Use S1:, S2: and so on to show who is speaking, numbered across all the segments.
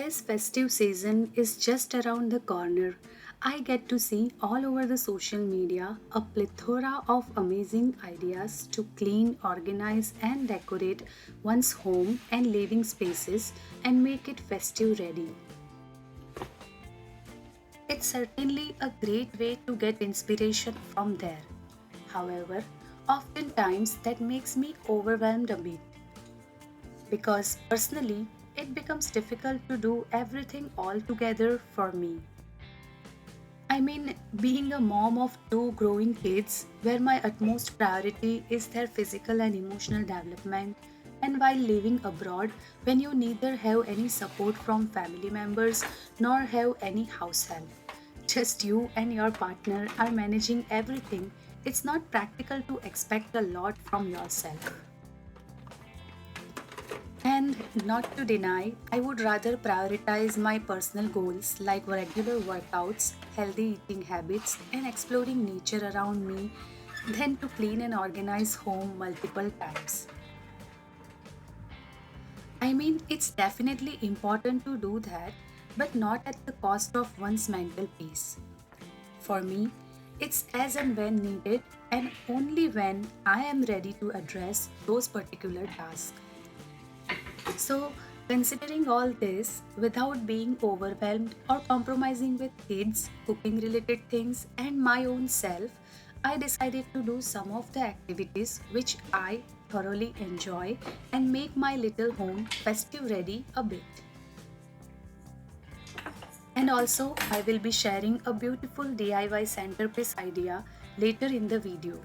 S1: As festive season is just around the corner, I get to see all over the social media a plethora of amazing ideas to clean, organize, and decorate one's home and living spaces and make it festive ready. It's certainly a great way to get inspiration from there. However, oftentimes that makes me overwhelmed a bit because personally it becomes difficult to do everything all together for me. I mean, being a mom of two growing kids, where my utmost priority is their physical and emotional development, and while living abroad, when you neither have any support from family members nor have any house help, just you and your partner are managing everything, it's not practical to expect a lot from yourself. And not to deny, I would rather prioritize my personal goals like regular workouts, healthy eating habits, and exploring nature around me than to clean and organize home multiple times. I mean, it's definitely important to do that, but not at the cost of one's mental peace. For me, it's as and when needed, and only when I am ready to address those particular tasks. So, considering all this without being overwhelmed or compromising with kids, cooking related things, and my own self, I decided to do some of the activities which I thoroughly enjoy and make my little home festive ready a bit. And also, I will be sharing a beautiful DIY centerpiece idea later in the video.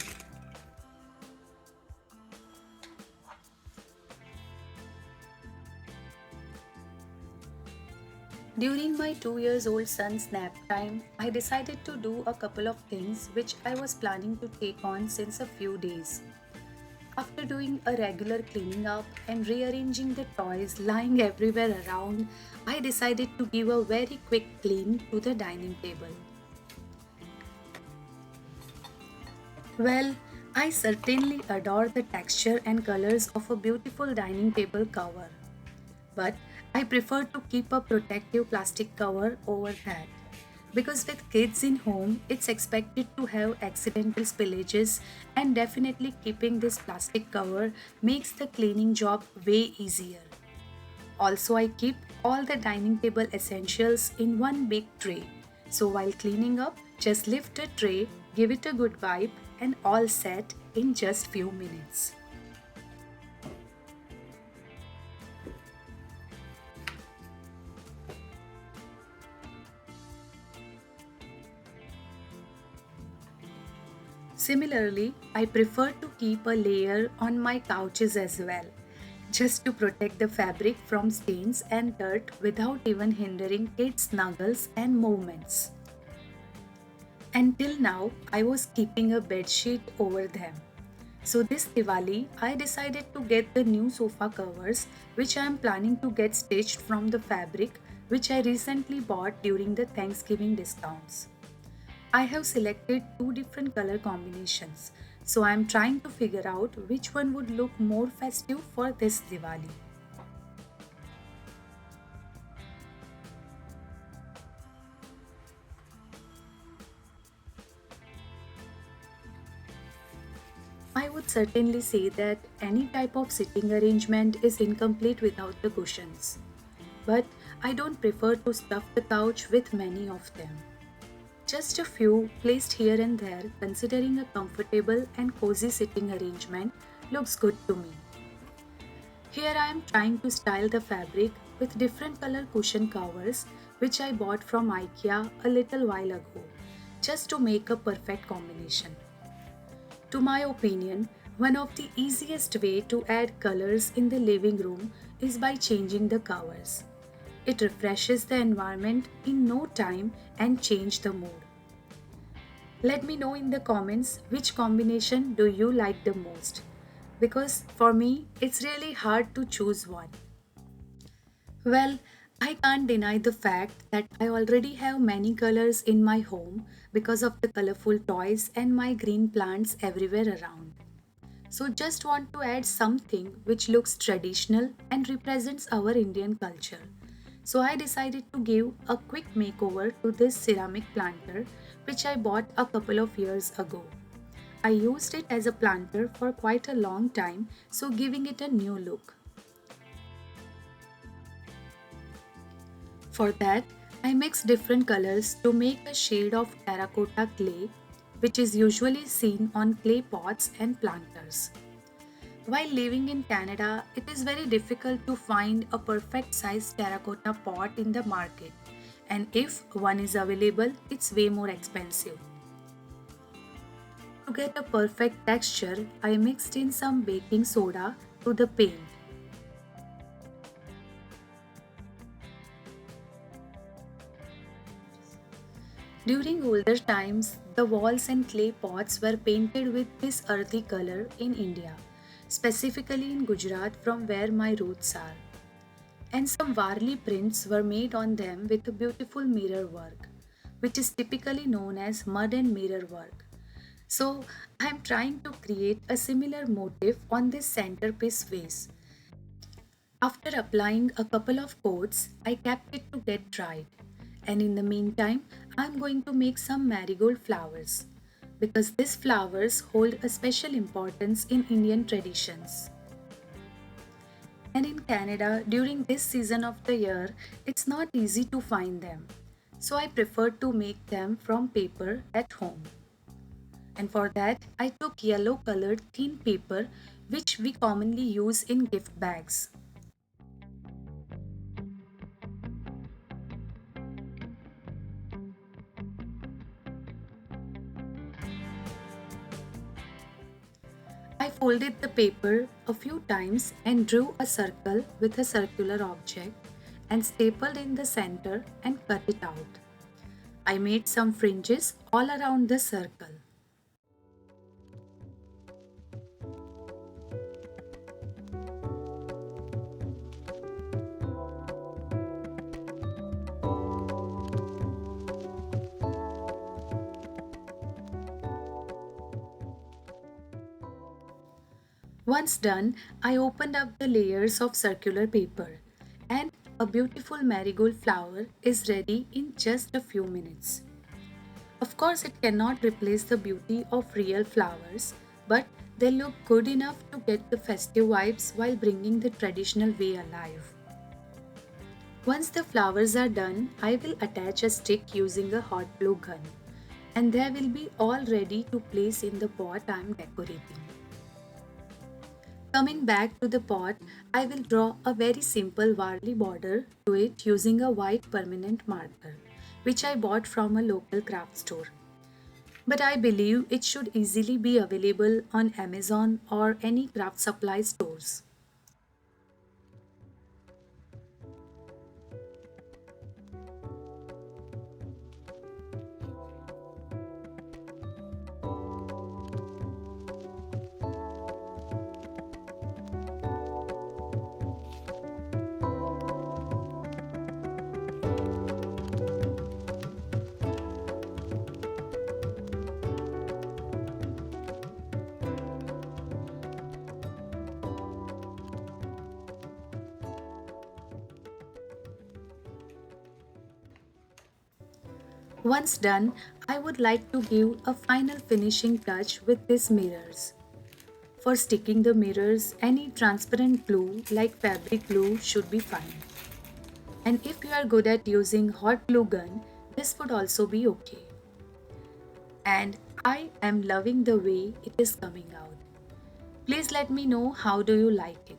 S1: During my 2 years old son's nap time, I decided to do a couple of things which I was planning to take on since a few days. After doing a regular cleaning up and rearranging the toys lying everywhere around, I decided to give a very quick clean to the dining table. Well, I certainly adore the texture and colors of a beautiful dining table cover, but I prefer to keep a protective plastic cover over that. Because with kids in home, it's expected to have accidental spillages, and definitely keeping this plastic cover makes the cleaning job way easier. Also, I keep all the dining table essentials in one big tray. So while cleaning up, just lift the tray, give it a good wipe, and all set in just few minutes. Similarly, I prefer to keep a layer on my couches as well, just to protect the fabric from stains and dirt without even hindering kids' snuggles and movements. Until now, I was keeping a bedsheet over them. So this Diwali, I decided to get the new sofa covers which I am planning to get stitched from the fabric which I recently bought during the Thanksgiving discounts. I have selected two different color combinations, so I am trying to figure out which one would look more festive for this Diwali. I would certainly say that any type of sitting arrangement is incomplete without the cushions. But I don't prefer to stuff the couch with many of them. Just a few placed here and there, considering a comfortable and cozy sitting arrangement, looks good to me. Here I am trying to style the fabric with different color cushion covers which I bought from IKEA a little while ago, just to make a perfect combination. To my opinion, one of the easiest way to add colors in the living room is by changing the covers. It refreshes the environment in no time and change the mood. Let me know in the comments which combination do you like the most, because for me it's really hard to choose one. Well, I can't deny the fact that I already have many colors in my home because of the colorful toys and my green plants everywhere around. So just want to add something which looks traditional and represents our Indian culture. So I decided to give a quick makeover to this ceramic planter which I bought a couple of years ago. I used it as a planter for quite a long time, so giving it a new look. For that, I mixed different colors to make a shade of terracotta clay, which is usually seen on clay pots and planters. While living in Canada, it is very difficult to find a perfect size terracotta pot in the market, and if one is available, it's way more expensive. To get a perfect texture, I mixed in some baking soda to the paint. During older times, the walls and clay pots were painted with this earthy color in India, specifically in Gujarat from where my roots are. And some varli prints were made on them with a beautiful mirror work, which is typically known as mud and mirror work. So, I am trying to create a similar motif on this centerpiece vase. After applying a couple of coats, I kept it to get dried. And in the meantime, I'm going to make some marigold flowers because these flowers hold a special importance in Indian traditions. And in Canada, during this season of the year, it's not easy to find them. So I prefer to make them from paper at home. And for that, I took yellow colored thin paper which we commonly use in gift bags. I folded the paper a few times and drew a circle with a circular object and stapled in the center and cut it out. I made some fringes all around the circle. Once done, I opened up the layers of circular paper and a beautiful marigold flower is ready in just a few minutes. Of course, it cannot replace the beauty of real flowers, but they look good enough to get the festive vibes while bringing the traditional way alive. Once the flowers are done, I will attach a stick using a hot glue gun and they will be all ready to place in the pot I am decorating. Coming back to the pot, I will draw a very simple varli border to it using a white permanent marker, which I bought from a local craft store. But I believe it should easily be available on Amazon or any craft supply stores. Once done, I would like to give a final finishing touch with these mirrors. For sticking the mirrors, any transparent glue like fabric glue should be fine. And if you are good at using hot glue gun, this would also be okay. And I am loving the way it is coming out. Please let me know how do you like it.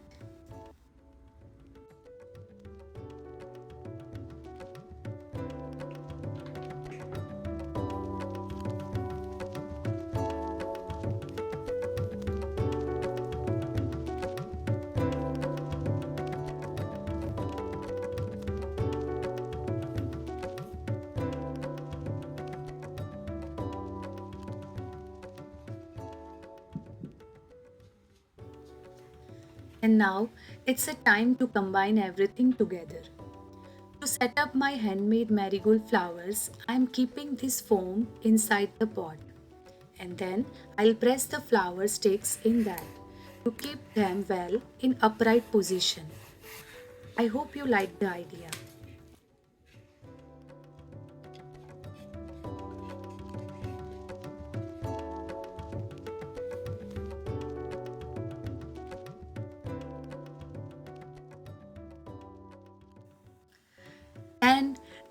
S1: And now it's a time to combine everything together. To set up my handmade marigold flowers, I am keeping this foam inside the pot. And then I'll press the flower sticks in that to keep them well in upright position. I hope you like the idea.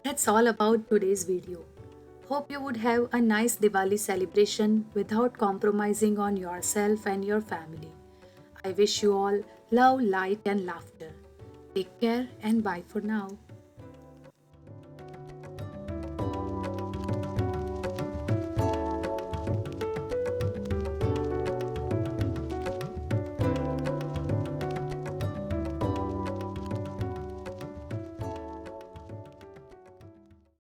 S1: That's all about today's video. Hope you would have a nice Diwali celebration without compromising on yourself and your family. I wish you all love, light, and laughter. Take care and bye for now.